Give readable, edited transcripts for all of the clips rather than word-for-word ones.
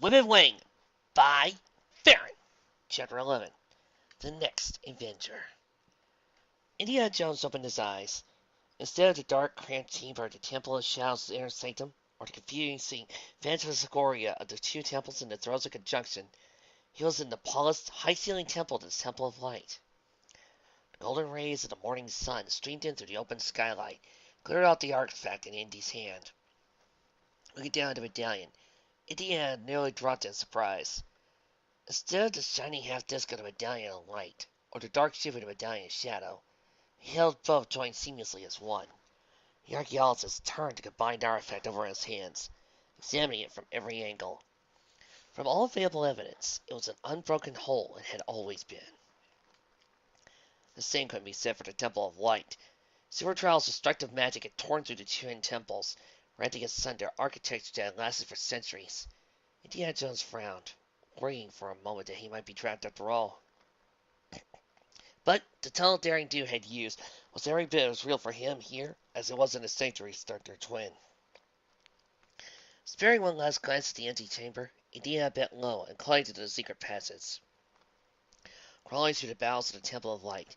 Women Wing by Farron. Chapter 11. The Next Avenger. Indiana Jones opened his eyes. Instead of the dark, cramped chamber of the Temple of Shadows' inner sanctum, or the confusing phantasmagoria of the two temples in the throes of conjunction, he was in the polished, high-ceilinged temple of the Temple of Light. The golden rays of the morning sun streamed in through the open skylight, cleared out the artifact in Indy's hand. Looking down at the medallion, Indiana nearly dropped in surprise. Instead of the shining half-disk of the medallion in light, or the dark shape of the medallion in shadow, he held both joined seamlessly as one. The archaeologist turned the combined artifact over in his hands, examining it from every angle. From all available evidence, it was an unbroken whole and had always been. The same couldn't be said for the Temple of Light. Silver Trial's destructive magic had torn through the twin temples, rending asunder architecture that had lasted for centuries. Indiana Jones frowned, worrying for a moment that he might be trapped after all. But the tunnel Daring Do had used was every bit as real for him here as it was in the sanctuary stuck their twin. Sparing one last glance at the empty chamber, Indiana bent low and climbed into the secret passage. Crawling through the bowels of the Temple of Light,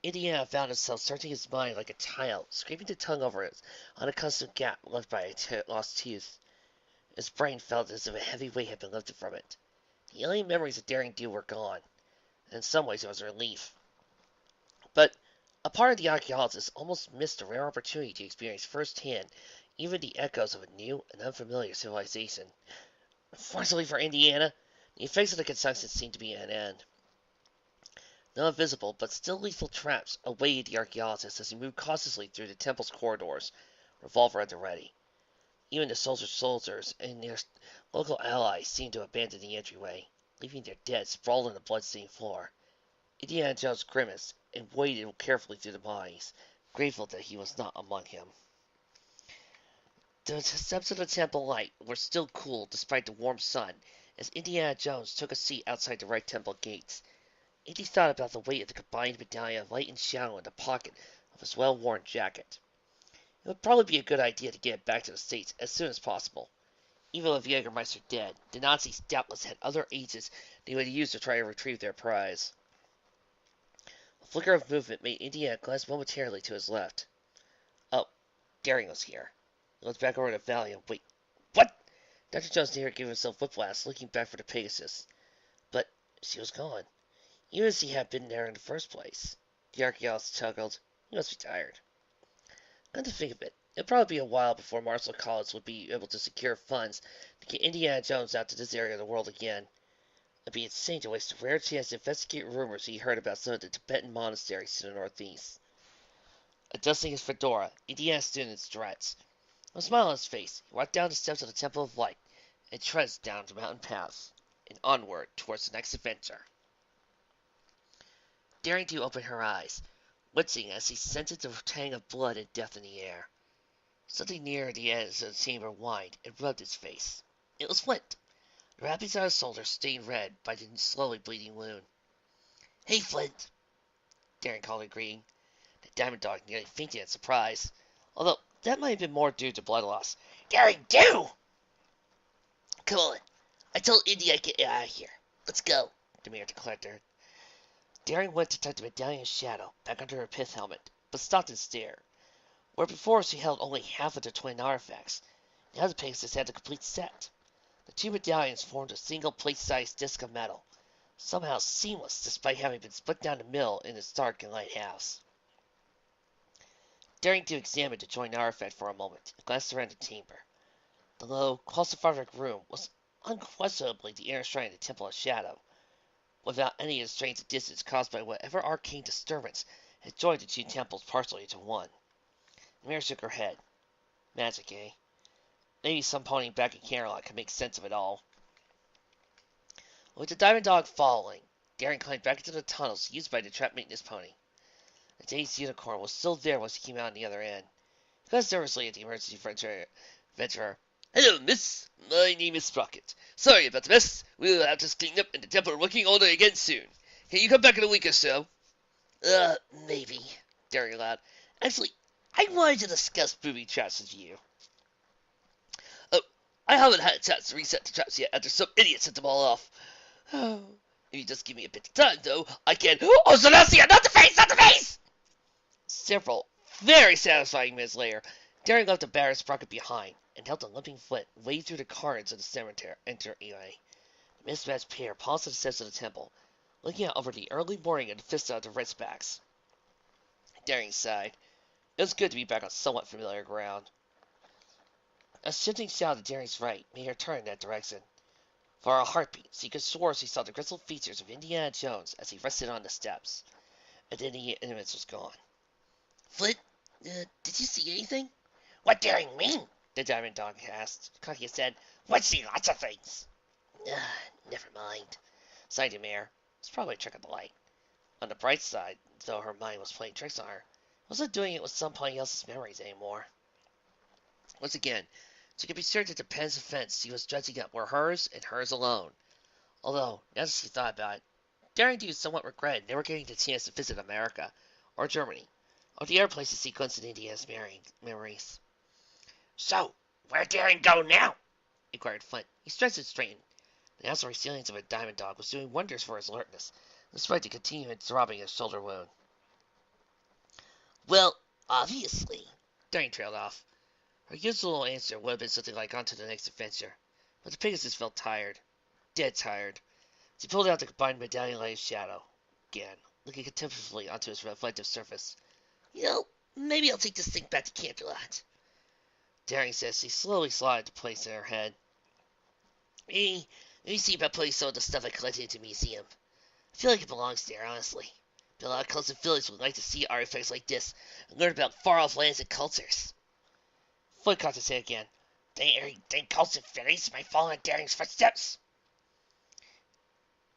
Indiana found himself searching his mind like a child, scraping the tongue over its unaccustomed gap left by a lost tooth. His brain felt as if a heavy weight had been lifted from it. The alien memories of Daring Do were gone, and in some ways it was a relief. But a part of the archaeologist almost missed a rare opportunity to experience firsthand even the echoes of a new and unfamiliar civilization. Fortunately for Indiana, the effects of the consumption seemed to be at an end. No invisible but still lethal traps awaited the archaeologist as he moved cautiously through the temple's corridors, revolver at the ready. Even the soldiers and their local allies seemed to abandon the entryway, leaving their dead sprawled on the blood-stained floor. Indiana Jones grimaced and waded carefully through the bodies, grateful that he was not among them. The steps of the temple light were still cool despite the warm sun, as Indiana Jones took a seat outside the right temple gates. Indy thought about the weight of the combined medallion of light and shadow in the pocket of his well-worn jacket. It would probably be a good idea to get it back to the States as soon as possible. Even with Jägermeister dead, the Nazis doubtless had other agents they would use to try to retrieve their prize. A flicker of movement made Indiana glance momentarily to his left. Oh, Daring was here. He looked back over the valley and wait. What? Dr. Jones nearly gave himself whiplash, looking back for the Pegasus. But she was gone, even as he had been there in the first place. The archaeologist chuckled. He must be tired. Come to think of it, it'd probably be a while before Marshall College would be able to secure funds to get Indiana Jones out to this area of the world again. It'd be insane to waste a rare chance to investigate rumors he heard about some of the Tibetan monasteries to the northeast. Adjusting his fedora, Indiana stood in his struts. With a smile on his face, he walked down the steps of the Temple of Light and treads down the mountain paths and onward towards the next adventure. Daring Do opened her eyes, wincing as he scented the tang of blood and death in the air. Something near the edge of the chamber whined and rubbed his face. It was Flint. The wrappings on his shoulders stained red by the slowly bleeding wound. Hey, Flint! Daring called in greeting. The diamond dog nearly fainted in surprise, although that might have been more due to blood loss. Daring Do! Come on. I told Indy I'd get you out of here. Let's go, the mayor declared to her. Daring went to tuck the medallion's shadow back under her pith helmet, but stopped and stared. Where before she held only half of the twin artifacts, now the Pegasus had the complete set. The two medallions formed a single plate-sized disc of metal, somehow seamless despite having been split down the middle in its dark and light halves. Daring to examine the joint artifact for a moment, and glanced around the chamber. The low, claustrophobic room was unquestionably the inner shrine of the Temple of Shadow, without any of the strains of distance caused by whatever arcane disturbance had joined the two temples partially into one. The mayor shook her head. Magic, eh? Maybe some pony back in Camelot could make sense of it all. With the diamond dog following, Daring climbed back into the tunnels used by the trap maintenance pony. The dazed unicorn was still there once he came out on the other end. He glanced nervously at the emergency venturer. Hello, miss. My name is Sprocket. Sorry about the mess. We'll have this cleaned up and the temple working all day again soon. Can you come back in a week or so? Maybe, Daring allowed. Actually, I wanted to discuss booby traps with you. Oh, I haven't had a chance to reset the traps yet after some idiot set them all off. If you just give me a bit of time, though, I can. Oh, Celestia, not the face, not the face! Several very satisfying minutes later, Daring left the battered sprocket behind and helped a limping foot wade through the cards of the cemetery entryway. The mismatched pair paused at the steps of the temple, looking out over the early morning and the vista of the Ritzbacks. Daring sighed. It was good to be back on somewhat familiar ground. A shifting shadow to Daring's right made her turn in that direction. For a heartbeat, she could swear she saw the grizzled features of Indiana Jones as he rested on the steps. And then the image was gone. Flint, did you see anything? What Daring mean? The diamond dog asked. Cocky said, "We'd see lots of things." Never mind, sighed the mayor. It's probably a trick of the light. On the bright side, though her mind was playing tricks on her, wasn't doing it with somebody else's memories anymore. Once again, she could be certain that the pen's offense she was dredging up were hers and hers alone. Although, now that she thought about it, Daring to somewhat regretted never getting the chance to visit America, or Germany, or the other places sequenced in Indiana's memories. So, where Daring go now? Inquired Flint. He stretched and straightened. The natural resilience of a diamond dog was doing wonders for his alertness, despite the continued throbbing of his shoulder wound. Well, obviously, Daring trailed off. Her usual answer would have been something like on to the next adventure, but the Pegasus felt tired. Dead tired. She pulled out the combined medallion light shadow again, looking contemplatively onto its reflective surface. Maybe I'll take this thing back to Canterlot. Daring says she slowly slotted the place in her head. Let me see about putting some of the stuff I collected into a museum. I feel like it belongs there, honestly. But a lot of cults and villagers would like to see artifacts like this and learn about far-off lands and cultures. Flint caught his head again. Think cults and villages might follow in Daring's footsteps?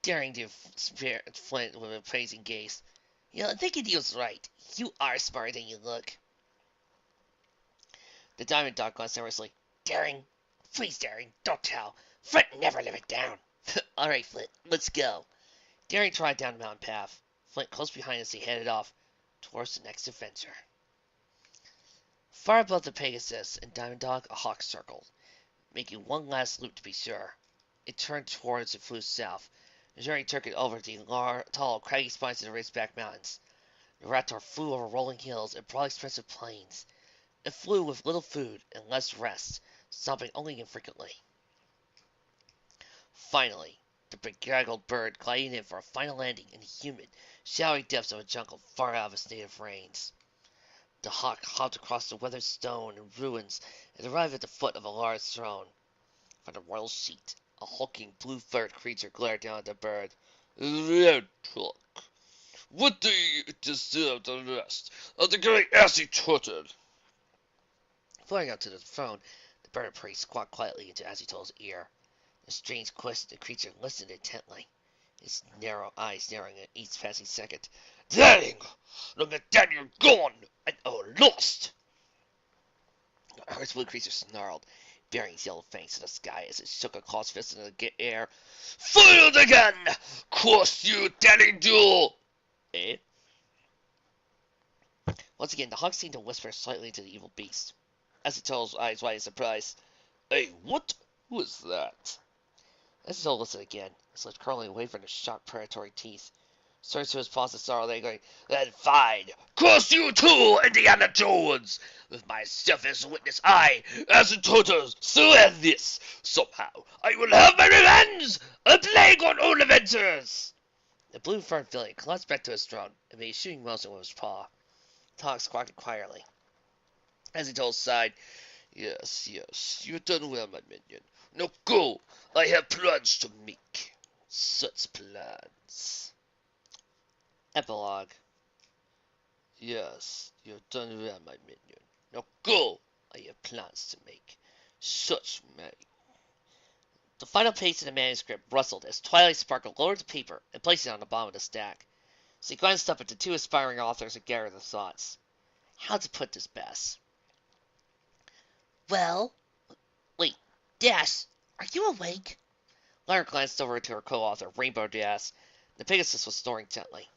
Daring to Flint with a praising gaze. I think he was right. You are smarter than you look. The diamond dog glanced nervously. Daring, please, Daring, don't tell. Flint never live it down. All right, Flint, let's go. Daring trotted down the mountain path. Flint close behind as he headed off towards the next adventure. Far above the Pegasus and Diamond Dog, a hawk circled, making one last loop to be sure. It turned towards and flew south. The journey took it over the tall, craggy spines of the Ridgeback Mountains. The raptor flew over rolling hills and broad expansive plains. It flew with little food and less rest, stopping only infrequently. Finally, the bedraggled bird glided in for a final landing in the humid, showery depths of a jungle far out of its native range. The hawk hopped across the weathered stone and ruins and arrived at the foot of a large throne. From the royal seat, a hulking blue-furred creature glared down at the bird. Red Truck, what do you deserve the rest of the great Azzy-Tooted? Flying up to the throne, the bird prey squawked quietly into Azzy-Tot's ear. The strange questioning creature listened intently, his narrow eyes narrowing at each passing second. Dang! Look at that, you're gone! And lost! The earth blue creature snarled, baring its yellow fangs to the sky as it shook a clawed fist into the air. Foiled again! Curse you, Daddy Jewel! Eh? Once again, the hawk seemed to whisper slightly into the evil beast. Azzy-Tot's eyes wide in surprise. Hey, what? Who is that? Azzy-Tot listened again, his lips curling away from the sharp predatory teeth. Surged to his paws and sorrow, they going, Then fine! Curse you too, Indiana Jones! With myself as a witness, I, Azzy-Tot, so end this! Somehow, I will have my revenge! A plague on all adventures! The blue-furred villain collapsed back to his throne and made a shooting motion with his paw. The hawk squawked quietly. Azzy-Tot sighed. Yes, you've done well, my minion. Now go! I have plans to make. Such plans. Epilogue. Yes, you've done well, my minion. Now go! I have plans to make. Such make. The final page of the manuscript rustled as Twilight Sparkle lowered the paper and placed it on the bottom of the stack. She glanced up at the two aspiring authors and gathered their thoughts. How to put this best? Well, wait, Dash, are you awake? Lara glanced over to her co-author, Rainbow Dash. The Pegasus was snoring gently.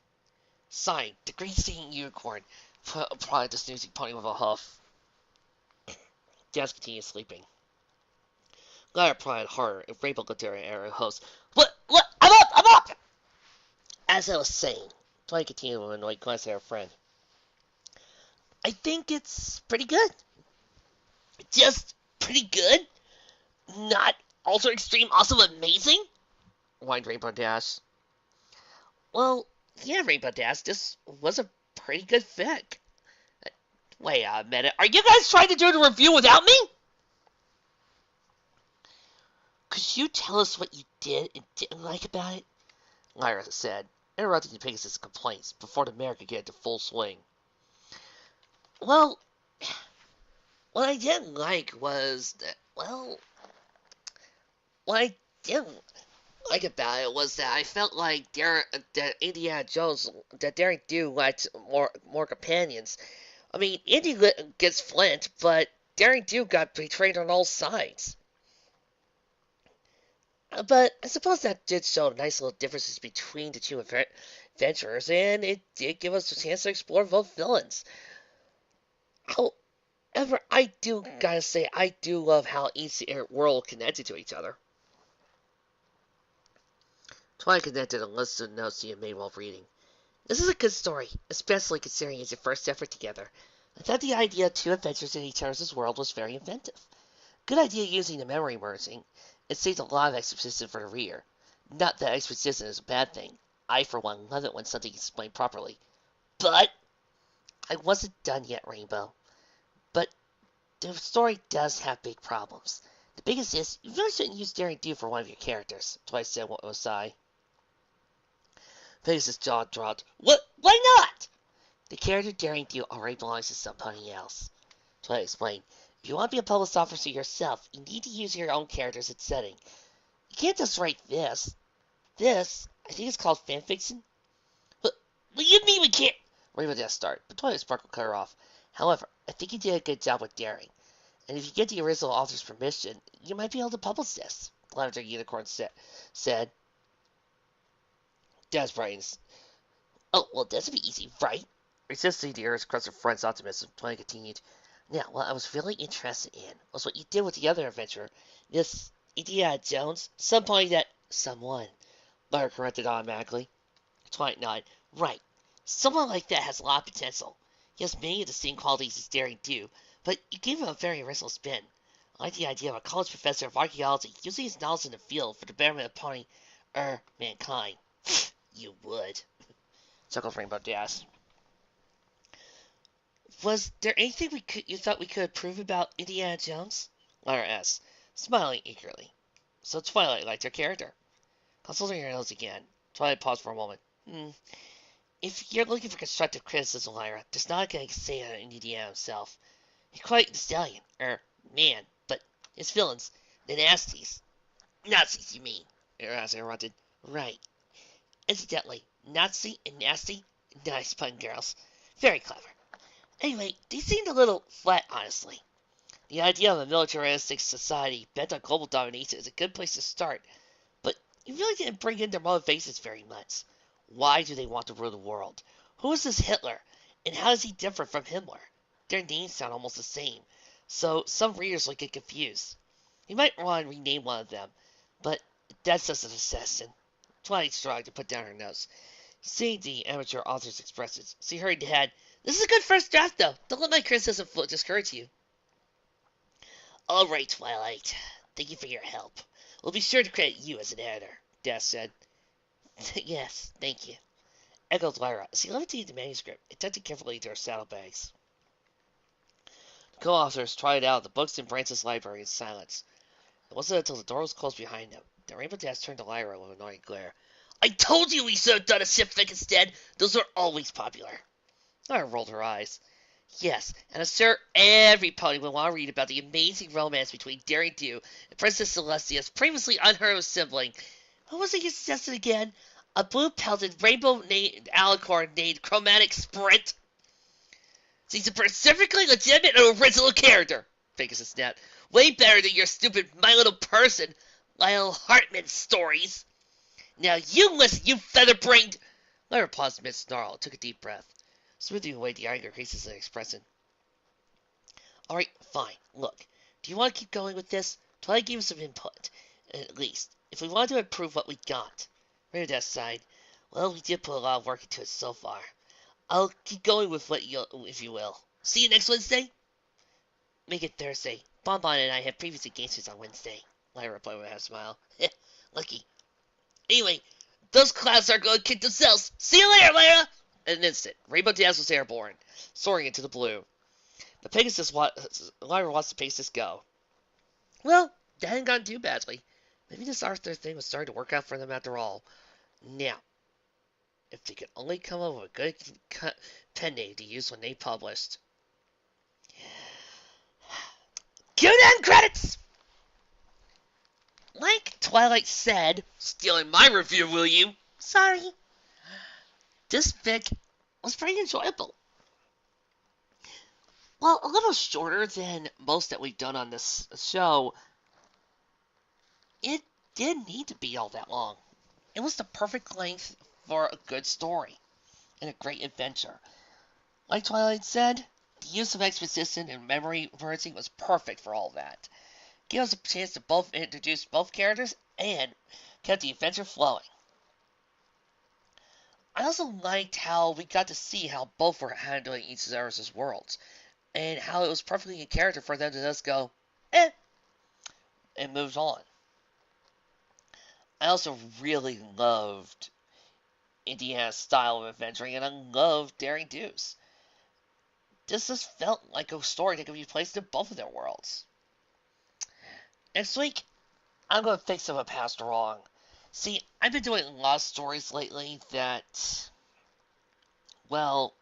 Sighing, the green-stinging unicorn prodded the snoozing pony with a huff. Dash continued sleeping. Lyra prodded harder, and Rainbow looked at her host. What? I'm up! I'm up! As I was saying, Twilight continued with an annoyed glance at her friend. I think it's pretty good. Just pretty good? Not ultra extreme, also amazing? Whined Rainbow Dash. Well, yeah, Rainbow Dash, this was a pretty good fic. Wait a minute, are you guys trying to do the review without me? Could you tell us what you did and didn't like about it? Lyra said, interrupting Pegasus' complaints before the mare could get into full swing. Well, what I didn't like was that, what I didn't like about it was that I felt like that Indiana Jones, that Daring Do liked more companions. I mean, Indy gets Flint, but Daring Do got betrayed on all sides. But I suppose that did show nice little differences between the two adventurers, and it did give us a chance to explore both villains. However, I do gotta say, I do love how each world connected to each other. Twilight connected and listened to the notes she had made while reading. This is a good story, especially considering it's your first effort together. I thought the idea of two adventures in each other's world was very inventive. Good idea using the memory merging. It saves a lot of exposition for the reader. Not that exposition is a bad thing. I, for one, love it when something is explained properly. But I wasn't done yet, Rainbow. But the story does have big problems. The biggest is, you really shouldn't use Daring Do for one of your characters, Twice said with a sigh. Pegasus' jaw dropped. What? Why not? The character Daring Do already belongs to somebody else. Twilight explained. If you want to be a police officer yourself, you need to use your own characters and setting. You can't just write this. This, I think it's called fanfiction. What do you mean we can't? Rainbow just started, but Twilight Sparkle cut her off. However, I think you did a good job with Daring. And if you get the original author's permission, you might be able to publish this, Lavender Unicorn said. Daz brightens. Oh, well, this would be easy, right? Resisting the urge crushed her friend's optimism, Twilight continued. Now, what I was really interested in was what you did with the other adventurer, this Indiana Jones. Someone, Lara corrected automatically. Twilight nodded. Right. Someone like that has a lot of potential. He has many of the same qualities as Daring Do, but you gave him a very original spin. I like the idea of a college professor of archaeology using his knowledge in the field for the betterment of mankind. You would, chuckled Rainbow Dash. Was there anything you thought we could prove about Indiana Jones? Lara asked, smiling eagerly. So Twilight liked her character. Consulting her notes again, Twilight paused for a moment. If you're looking for constructive criticism, Lyra, there's not a good to say on Indiana himself. He's quite the stallion, man, but his villains, the nasties. Nazis, you mean? Eras interrupted. Right. Incidentally, Nazi and nasty, nice pun, girls. Very clever. Anyway, they seemed a little flat, honestly. The idea of a militaristic society bent on global domination is a good place to start, but you really didn't bring in their motivations very much. Why do they want to rule the world? Who is this Hitler, and how does he differ from Himmler? Their names sound almost the same, so some readers will get confused. You might want to rename one of them, but that's just an assassin. Twilight struggled to put down her notes. Seeing the amateur author's expressions, she hurried ahead. This is a good first draft, though. Don't let my criticism discourage you. All right, Twilight. Thank you for your help. We'll be sure to credit you as an editor, Dash said. Yes, thank you, echoed Lyra as she levitated the manuscript and tucked it carefully into her saddlebags. The co-authors tried out the books in Branch's library in silence. It wasn't until the door was closed behind them that Rainbow Dash turned to Lyra with an annoying glare. I told you we should have done a ship fic instead! Those are always popular. Lyra rolled her eyes. Yes, and I'm sure every pony will want to read about the amazing romance between Daring Do and Princess Celestia's previously unheard of sibling. What was it you suggested again? A blue-pelted, rainbow-named alicorn named Chromatic Sprint? She's a perfectly legitimate and original character, Pegasus snapped. Way better than your stupid My Little Person, Lyle Hartman stories. Now you listen, you feather-brained... Lyra paused mid-snarl and took a deep breath, smoothing away the anger creases in her expression. Alright, fine. Look, do you want to keep going with this? Twilight gave us some input, at least, if we wanted to improve what we got. From that side, well, we did put a lot of work into it so far. I'll keep going with what you, if you will. See you next Wednesday? Make it Thursday. Bonbon and I had previous engagements on Wednesday. Lyra replied with a smile. Lucky. Anyway, those clouds are going to kick themselves. See you later, Lyra! In an instant, Rainbow Dazzle was airborne, soaring into the blue. The Pegasus, Lyra watched the Pegasus go. Well, that hadn't gone too badly. Maybe this Arthur thing was starting to work out for them after all. Now, if they could only come up with a good pen name to use when they published. Cue them credits! Like Twilight said, stealing my review, will you? Sorry. This fic was pretty enjoyable. Well, a little shorter than most that we've done on this show, it didn't need to be all that long. It was the perfect length for a good story and a great adventure. Like Twilight said, the use of exposition and memory reversing was perfect for all that. Gave us a chance to both introduce both characters and kept the adventure flowing. I also liked how we got to see how both were handling each other's worlds, and how it was perfectly in character for them to just go, and moved on. I also really loved Indiana's style of adventuring, and I loved Daring Do's. This just felt like a story that could be placed in both of their worlds. Next week, I'm going to fix up a passed wrong. See, I've been doing a lot of stories lately that, well,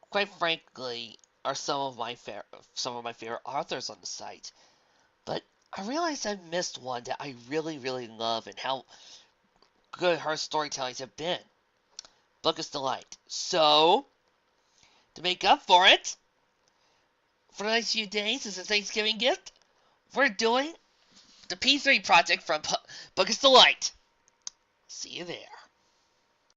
quite frankly, are some of my favorite authors on the site. But I realized I missed one that I really, really love and how good her storytellings have been. Book's Delight. So, to make up for it, for the next few days as a Thanksgiving gift, we're doing the P3 project from Book's Delight. See you there.